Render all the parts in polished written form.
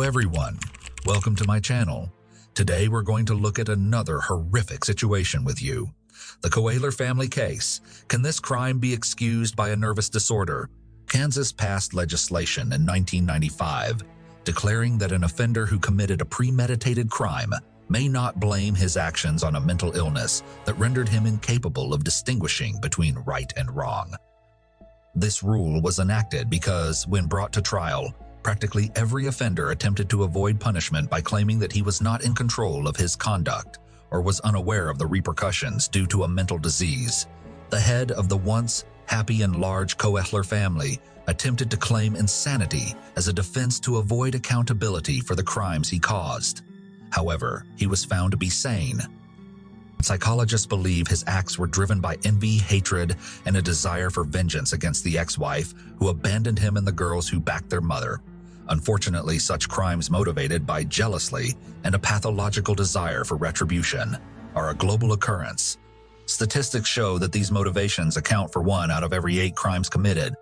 everyone, welcome to my channel. Today we're going to look at another horrific situation with you. The Kahler family case. Can this crime be excused by a nervous disorder? Kansas passed legislation in 1995 declaring that an offender who committed a premeditated crime may not blame his actions on a mental illness that rendered him incapable of distinguishing between right and wrong. This rule was enacted because, when brought to trial, practically every offender attempted to avoid punishment by claiming that he was not in control of his conduct or was unaware of the repercussions due to a mental disease. The head of the once happy and large Kahler family attempted to claim insanity as a defense to avoid accountability for the crimes he caused. However, he was found to be sane. Psychologists believe his acts were driven by envy, hatred, and a desire for vengeance against the ex-wife who abandoned him and the girls who backed their mother. Unfortunately, such crimes motivated by jealousy and a pathological desire for retribution are a global occurrence. Statistics show that these motivations account for 1 out of every 8 crimes committed.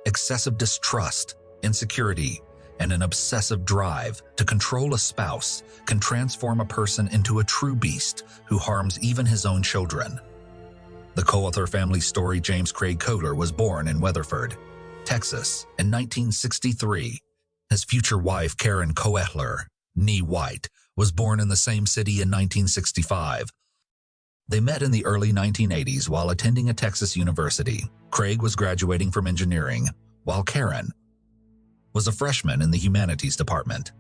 Excessive distrust, insecurity, and an obsessive drive to control a spouse can transform a person into a true beast who harms even his own children. The Kahler family story. James Craig Kahler was born in Weatherford, Texas in 1963. His future wife, Karen Kahler, née White, was born in the same city in 1965. They met in the early 1980s while attending a Texas university. Craig was graduating from engineering, while Karen was a freshman in the humanities department.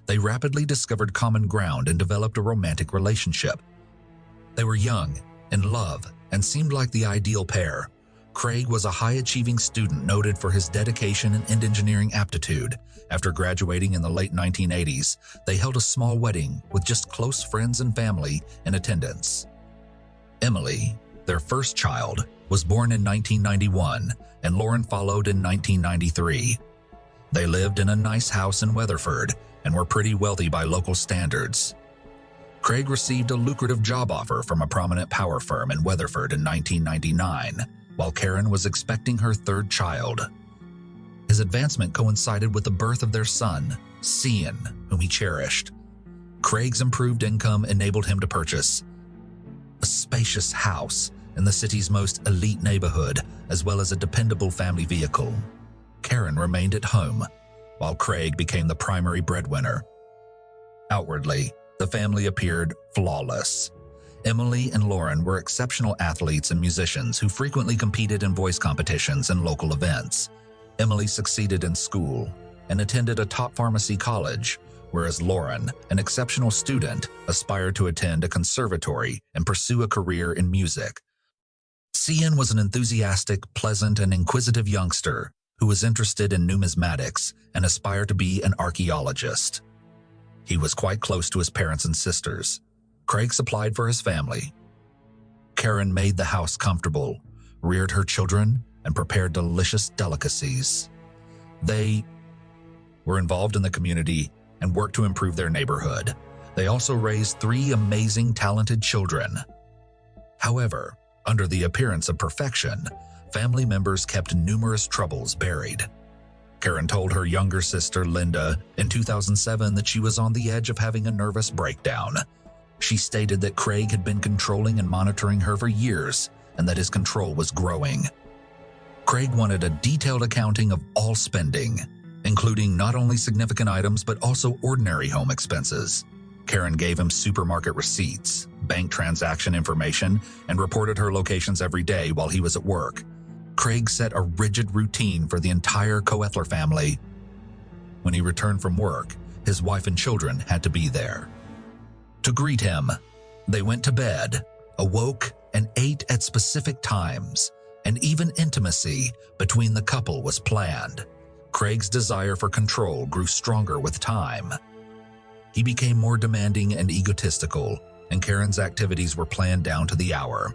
They rapidly discovered common ground and developed a romantic relationship. They were young, in love, and seemed like the ideal pair. Craig was a high-achieving student noted for his dedication and engineering aptitude. After graduating in the late 1980s, they held a small wedding with just close friends and family in attendance. Emily, their first child, was born in 1991, and Lauren followed in 1993. They lived in a nice house in Weatherford and were pretty wealthy by local standards. Craig received a lucrative job offer from a prominent power firm in Weatherford in 1999, while Karen was expecting her 3rd child. His advancement coincided with the birth of their son, Cian, whom he cherished. Craig's improved income enabled him to purchase a spacious house in the city's most elite neighborhood, as well as a dependable family vehicle. Karen remained at home, while Craig became the primary breadwinner. Outwardly, the family appeared flawless. Emily and Lauren were exceptional athletes and musicians who frequently competed in voice competitions and local events. Emily succeeded in school and attended a top pharmacy college, whereas Lauren, an exceptional student, aspired to attend a conservatory and pursue a career in music. Cian was an enthusiastic, pleasant, and inquisitive youngster who was interested in numismatics and aspired to be an archaeologist. He was quite close to his parents and sisters. Craig supplied for his family. Karen made the house comfortable, reared her children, and prepared delicious delicacies. They were involved in the community and worked to improve their neighborhood. They also raised 3 amazing, talented children. However, under the appearance of perfection, family members kept numerous troubles buried. Karen told her younger sister, Linda, in 2007 that she was on the edge of having a nervous breakdown. She stated that Craig had been controlling and monitoring her for years, and that his control was growing. Craig wanted a detailed accounting of all spending, including not only significant items but also ordinary home expenses. Karen gave him supermarket receipts, bank transaction information, and reported her locations every day while he was at work. Craig set a rigid routine for the entire Kahler family. When he returned from work, his wife and children had to be there to greet him. They went to bed, awoke, and ate at specific times, and even intimacy between the couple was planned. Craig's desire for control grew stronger with time. He became more demanding and egotistical, and Karen's activities were planned down to the hour.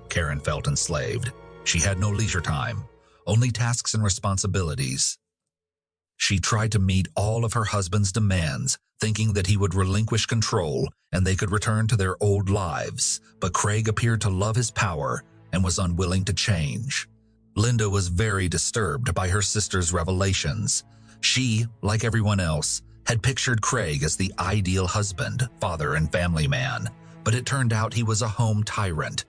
Karen felt enslaved. She had no leisure time, only tasks and responsibilities. She tried to meet all of her husband's demands, thinking that he would relinquish control and they could return to their old lives, but Craig appeared to love his power and was unwilling to change. Linda was very disturbed by her sister's revelations. She, like everyone else, had pictured Craig as the ideal husband, father, and family man, but it turned out he was a home tyrant.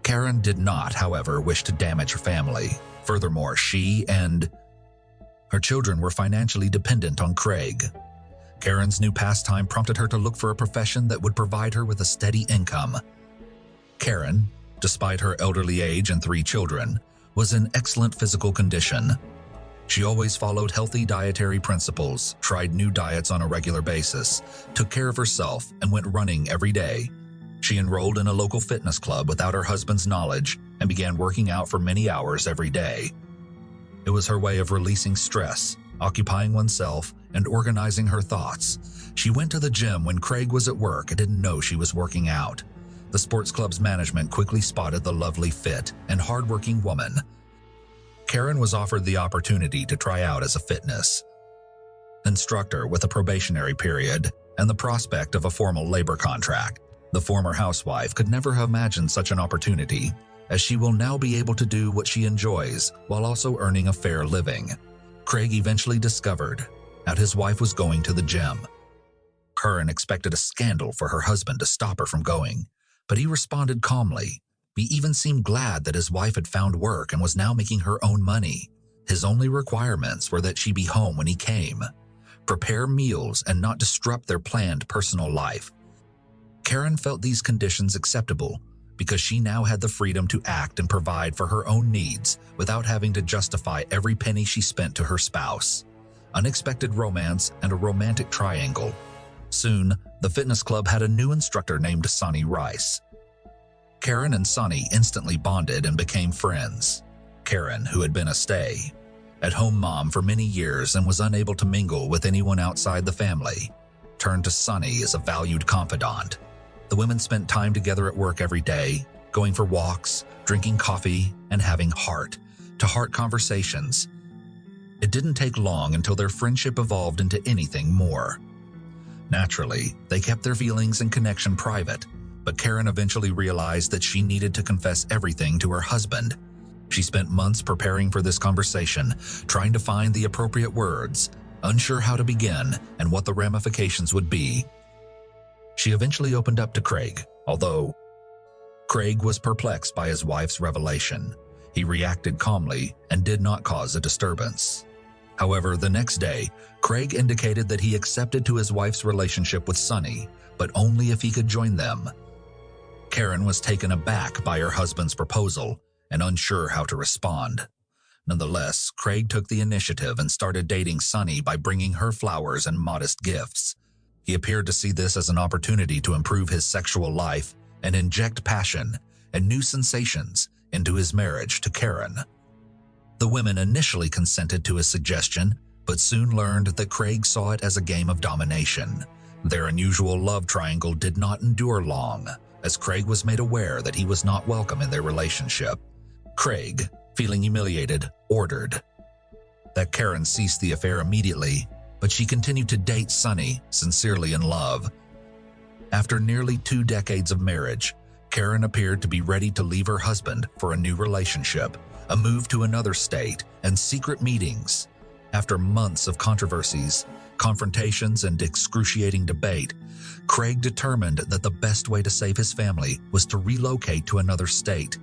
Karen did not, however, wish to damage her family. Furthermore, she and her children were financially dependent on Craig. Karen's new pastime prompted her to look for a profession that would provide her with a steady income. Karen, despite her elderly age and 3 children, was in excellent physical condition. She always followed healthy dietary principles, tried new diets on a regular basis, took care of herself, and went running every day. She enrolled in a local fitness club without her husband's knowledge and began working out for many hours every day. It was her way of releasing stress, occupying oneself, and organizing her thoughts. She went to the gym when Craig was at work and didn't know she was working out. The sports club's management quickly spotted the lovely, fit, and hardworking woman. Karen was offered the opportunity to try out as a fitness instructor with a probationary period and the prospect of a formal labor contract. The former housewife could never have imagined such an opportunity, as she will now be able to do what she enjoys while also earning a fair living. Craig eventually discovered that his wife was going to the gym. Karen expected a scandal for her husband to stop her from going, but he responded calmly. He even seemed glad that his wife had found work and was now making her own money. His only requirements were that she be home when he came, prepare meals, and not disrupt their planned personal life. Karen felt these conditions acceptable because she now had the freedom to act and provide for her own needs without having to justify every penny she spent to her spouse. Unexpected romance and a romantic triangle. Soon, the fitness club had a new instructor named Sonny Rice. Karen and Sonny instantly bonded and became friends. Karen, who had been a stay-at-home mom for many years and was unable to mingle with anyone outside the family, turned to Sonny as a valued confidant. The women spent time together at work every day, going for walks, drinking coffee, and having heart-to-heart conversations. It didn't take long until their friendship evolved into anything more. Naturally, they kept their feelings and connection private, but Karen eventually realized that she needed to confess everything to her husband. She spent months preparing for this conversation, trying to find the appropriate words, unsure how to begin and what the ramifications would be. She eventually opened up to Craig, although Craig was perplexed by his wife's revelation. He reacted calmly and did not cause a disturbance. However, the next day, Craig indicated that he accepted to his wife's relationship with Sonny, but only if he could join them. Karen was taken aback by her husband's proposal and unsure how to respond. Nonetheless, Craig took the initiative and started dating Sonny by bringing her flowers and modest gifts. He appeared to see this as an opportunity to improve his sexual life and inject passion and new sensations into his marriage to Karen. The women initially consented to his suggestion, but soon learned that Craig saw it as a game of domination. Their unusual love triangle did not endure long, as Craig was made aware that he was not welcome in their relationship. Craig, feeling humiliated, ordered that Karen cease the affair immediately, but she continued to date Sonny, sincerely in love. After nearly 2 decades of marriage, Karen appeared to be ready to leave her husband for a new relationship, a move to another state, and secret meetings. After months of controversies, confrontations, and excruciating debate, Craig determined that the best way to save his family was to relocate to another state.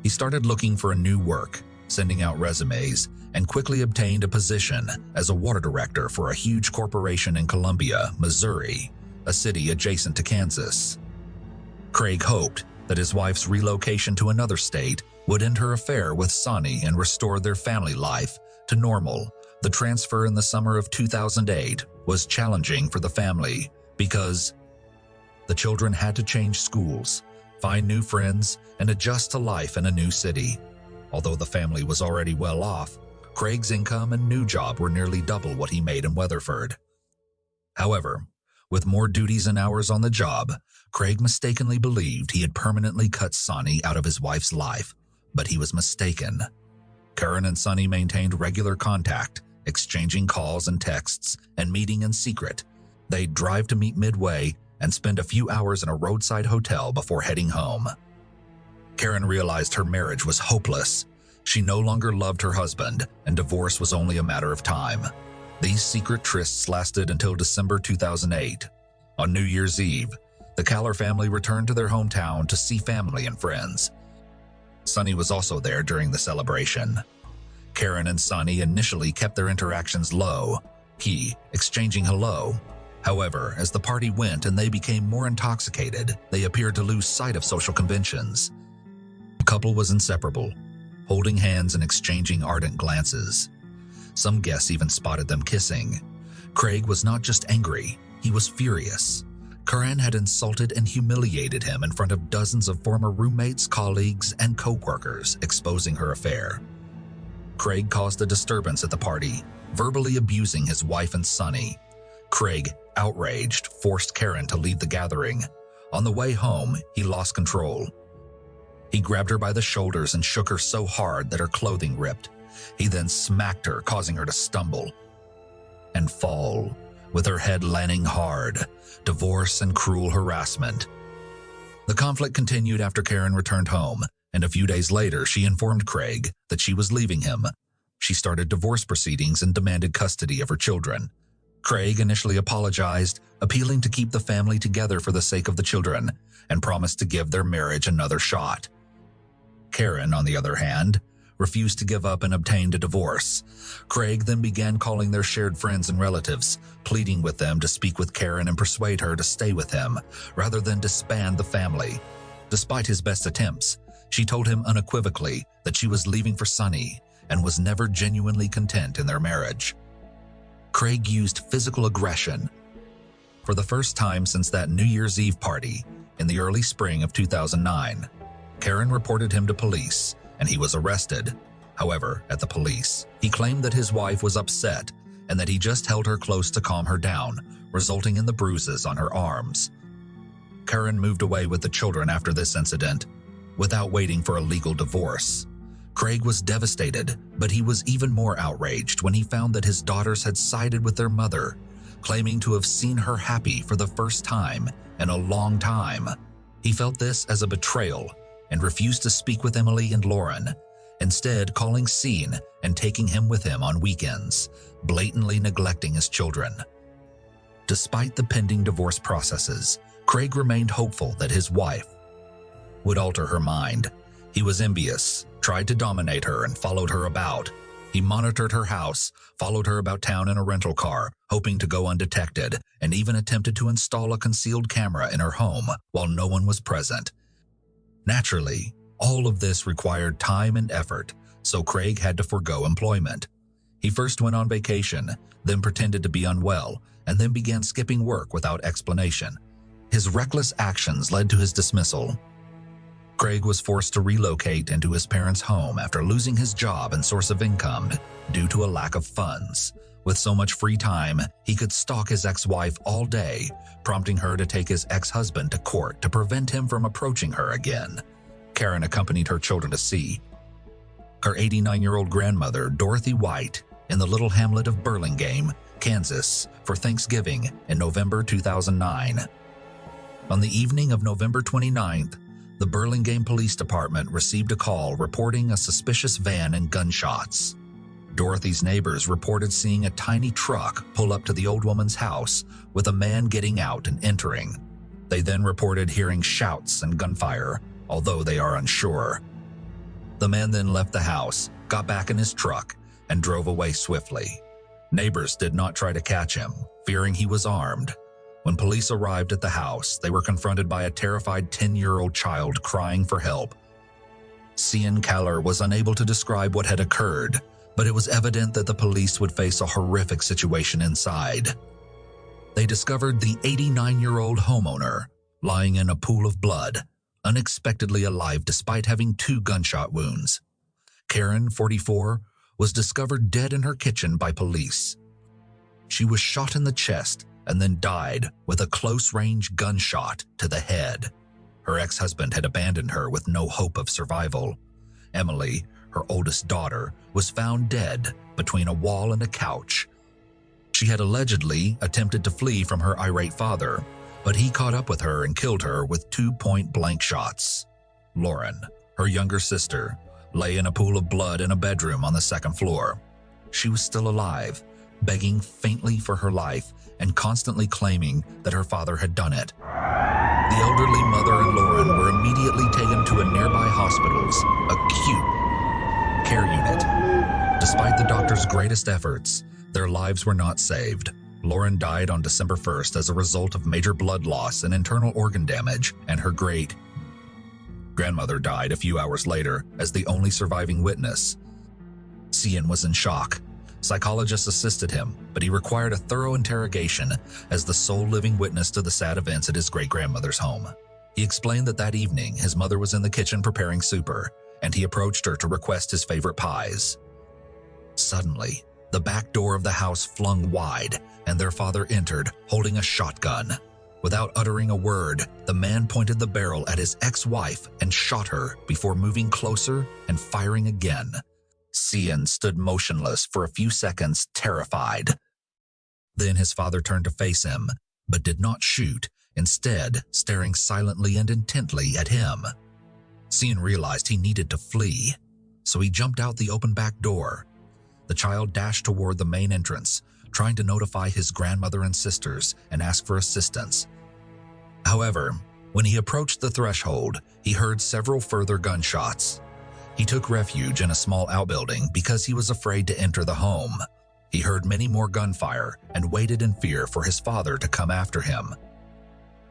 He started looking for a new work, sending out resumes, and quickly obtained a position as a water director for a huge corporation in Columbia, Missouri, a city adjacent to Kansas. Craig hoped that his wife's relocation to another state would end her affair with Sonny and restore their family life to normal. The transfer in the summer of 2008 was challenging for the family because the children had to change schools, find new friends, and adjust to life in a new city. Although the family was already well off, Craig's income and new job were nearly double what he made in Weatherford. However, with more duties and hours on the job, Craig mistakenly believed he had permanently cut Sonny out of his wife's life, but he was mistaken. Karen and Sonny maintained regular contact, exchanging calls and texts and meeting in secret. They'd drive to meet midway and spend a few hours in a roadside hotel before heading home. Karen realized her marriage was hopeless. She no longer loved her husband, and divorce was only a matter of time. These secret trysts lasted until December 2008. On New Year's Eve, the Kahler family returned to their hometown to see family and friends. Sonny was also there during the celebration. Karen and Sonny initially kept their interactions low, he exchanging hello. However, as the party went and they became more intoxicated, they appeared to lose sight of social conventions. The couple was inseparable, holding hands and exchanging ardent glances. Some guests even spotted them kissing. Craig was not just angry, he was furious. Karen had insulted and humiliated him in front of dozens of former roommates, colleagues, and co-workers, exposing her affair. Craig caused a disturbance at the party, verbally abusing his wife and Sonny. Craig, outraged, forced Karen to leave the gathering. On the way home, he lost control. He grabbed her by the shoulders and shook her so hard that her clothing ripped. He then smacked her, causing her to stumble and fall, with her head landing hard. Divorce and cruel harassment. The conflict continued after Karen returned home, and a few days later she informed Craig that she was leaving him. She started divorce proceedings and demanded custody of her children. Craig initially apologized, appealing to keep the family together for the sake of the children, and promised to give their marriage another shot. Karen, on the other hand, refused to give up and obtained a divorce. Craig then began calling their shared friends and relatives, pleading with them to speak with Karen and persuade her to stay with him, rather than disband the family. Despite his best attempts, she told him unequivocally that she was leaving for Sonny and was never genuinely content in their marriage. Craig used physical aggression. For the first time since that New Year's Eve party in the early spring of 2009, Karen reported him to police, and he was arrested. However, at the police, he claimed that his wife was upset and that he just held her close to calm her down, resulting in the bruises on her arms. Karen moved away with the children after this incident, without waiting for a legal divorce. Craig was devastated, but he was even more outraged when he found that his daughters had sided with their mother, claiming to have seen her happy for the first time in a long time. He felt this as a betrayal and refused to speak with Emily and Lauren, instead calling Sean and taking him with him on weekends, blatantly neglecting his children. Despite the pending divorce processes, Craig remained hopeful that his wife would alter her mind. He was envious, tried to dominate her, and followed her about. He monitored her house, followed her about town in a rental car, hoping to go undetected, and even attempted to install a concealed camera in her home while no one was present. Naturally, all of this required time and effort, so Craig had to forego employment. He first went on vacation, then pretended to be unwell, and then began skipping work without explanation. His reckless actions led to his dismissal. Craig was forced to relocate into his parents' home after losing his job and source of income due to a lack of funds. With so much free time, he could stalk his ex-wife all day, prompting her to take his ex-husband to court to prevent him from approaching her again. Karen accompanied her children to see her 89-year-old grandmother, Dorothy White, in the little hamlet of Burlingame, Kansas, for Thanksgiving in November 2009. On the evening of November 29th, the Burlingame Police Department received a call reporting a suspicious van and gunshots. Dorothy's neighbors reported seeing a tiny truck pull up to the old woman's house with a man getting out and entering. They then reported hearing shouts and gunfire, although they are unsure. The man then left the house, got back in his truck, and drove away swiftly. Neighbors did not try to catch him, fearing he was armed. When police arrived at the house, they were confronted by a terrified 10-year-old child crying for help. Sean Kahler was unable to describe what had occurred, but it was evident that the police would face a horrific situation inside. They discovered the 89-year-old homeowner lying in a pool of blood, unexpectedly alive despite having 2 gunshot wounds. Karen, 44, was discovered dead in her kitchen by police. She was shot in the chest and then died with a close-range gunshot to the head. Her ex-husband had abandoned her with no hope of survival. Emily, her oldest daughter, was found dead between a wall and a couch. She had allegedly attempted to flee from her irate father, but he caught up with her and killed her with 2 point-blank shots. Lauren, her younger sister, lay in a pool of blood in a bedroom on the 2nd floor. She was still alive, begging faintly for her life and constantly claiming that her father had done it. The elderly mother and Lauren were immediately taken to a nearby hospital's acute care unit. Despite the doctor's greatest efforts, their lives were not saved. Lauren died on December 1st as a result of major blood loss and internal organ damage, and her great-grandmother died a few hours later as the only surviving witness. Cian was in shock. Psychologists assisted him, but he required a thorough interrogation as the sole living witness to the sad events at his great-grandmother's home. He explained that evening his mother was in the kitchen preparing supper, and he approached her to request his favorite pies. Suddenly, the back door of the house flung wide, and their father entered, holding a shotgun. Without uttering a word, the man pointed the barrel at his ex-wife and shot her before moving closer and firing again. Cian stood motionless for a few seconds, terrified. Then his father turned to face him, but did not shoot, instead staring silently and intently at him. Cian realized he needed to flee, so he jumped out the open back door. The child dashed toward the main entrance, trying to notify his grandmother and sisters and ask for assistance. However, when he approached the threshold, he heard several further gunshots. He took refuge in a small outbuilding because he was afraid to enter the home. He heard many more gunfire and waited in fear for his father to come after him.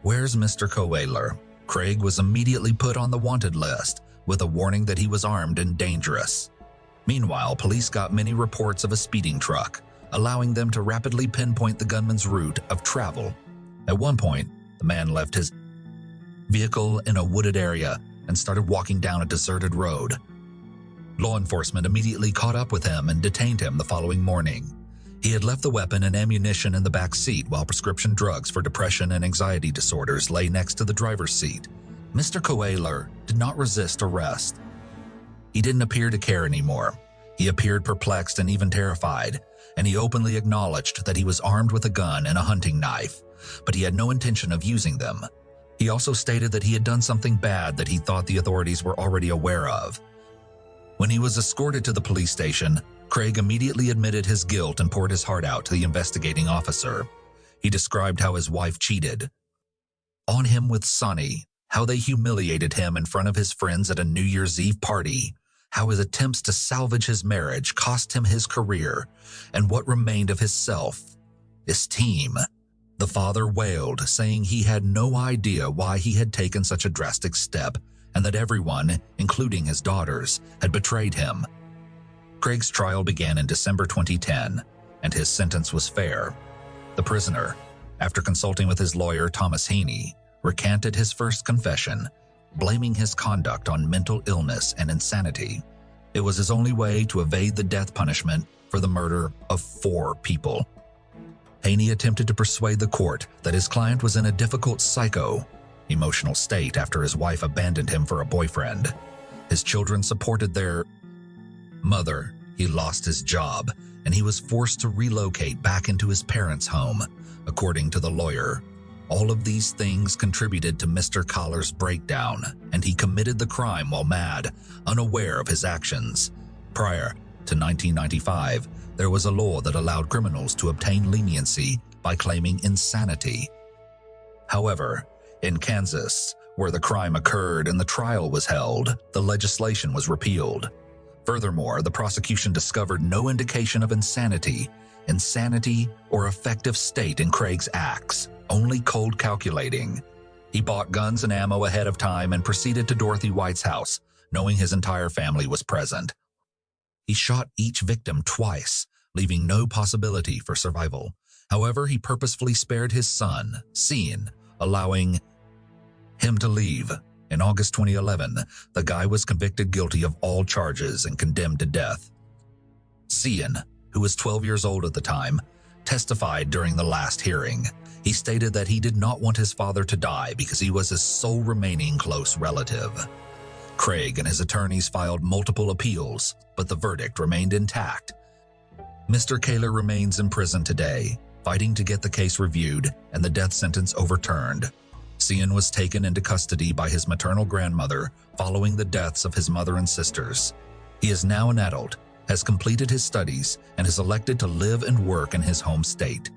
"Where's Mr. Kahler?" Craig was immediately put on the wanted list with a warning that he was armed and dangerous. Meanwhile, police got many reports of a speeding truck, allowing them to rapidly pinpoint the gunman's route of travel. At one point, the man left his vehicle in a wooded area and started walking down a deserted road. Law enforcement immediately caught up with him and detained him the following morning. He had left the weapon and ammunition in the back seat while prescription drugs for depression and anxiety disorders lay next to the driver's seat. Mr. Kahler did not resist arrest. He didn't appear to care anymore. He appeared perplexed and even terrified, and he openly acknowledged that he was armed with a gun and a hunting knife, but he had no intention of using them. He also stated that he had done something bad that he thought the authorities were already aware of. When he was escorted to the police station, Craig immediately admitted his guilt and poured his heart out to the investigating officer. He described how his wife cheated on him with Sonny, how they humiliated him in front of his friends at a New Year's Eve party, how his attempts to salvage his marriage cost him his career, and what remained of his self-esteem. The father wailed, saying he had no idea why he had taken such a drastic step, and that everyone, including his daughters, had betrayed him. Craig's trial began in December 2010, and his sentence was fair. The prisoner, after consulting with his lawyer Thomas Haney, recanted his first confession, blaming his conduct on mental illness and insanity. It was his only way to evade the death punishment for the murder of 4 people. Haney attempted to persuade the court that his client was in a difficult emotional state after his wife abandoned him for a boyfriend. His children supported their mother. He lost his job, and he was forced to relocate back into his parents' home, according to the lawyer. All of these things contributed to Mr. Kahler's breakdown, and he committed the crime while mad, unaware of his actions. Prior to 1995, there was a law that allowed criminals to obtain leniency by claiming insanity. However, in Kansas, where the crime occurred and the trial was held, the legislation was repealed. Furthermore, the prosecution discovered no indication of insanity, or affective state in Craig's acts, only cold calculating. He bought guns and ammo ahead of time and proceeded to Dorothy White's house, knowing his entire family was present. He shot each victim twice, leaving no possibility for survival. However, he purposefully spared his son, Cian, allowing him to leave. In August 2011, the guy was convicted guilty of all charges and condemned to death. Cian, who was 12 years old at the time, testified during the last hearing. He stated that he did not want his father to die because he was his sole remaining close relative. Craig and his attorneys filed multiple appeals, but the verdict remained intact. Mr. Kahler remains in prison today, fighting to get the case reviewed and the death sentence overturned. Cian was taken into custody by his maternal grandmother following the deaths of his mother and sisters. He is now an adult has completed his studies, and is elected to live and work in his home state.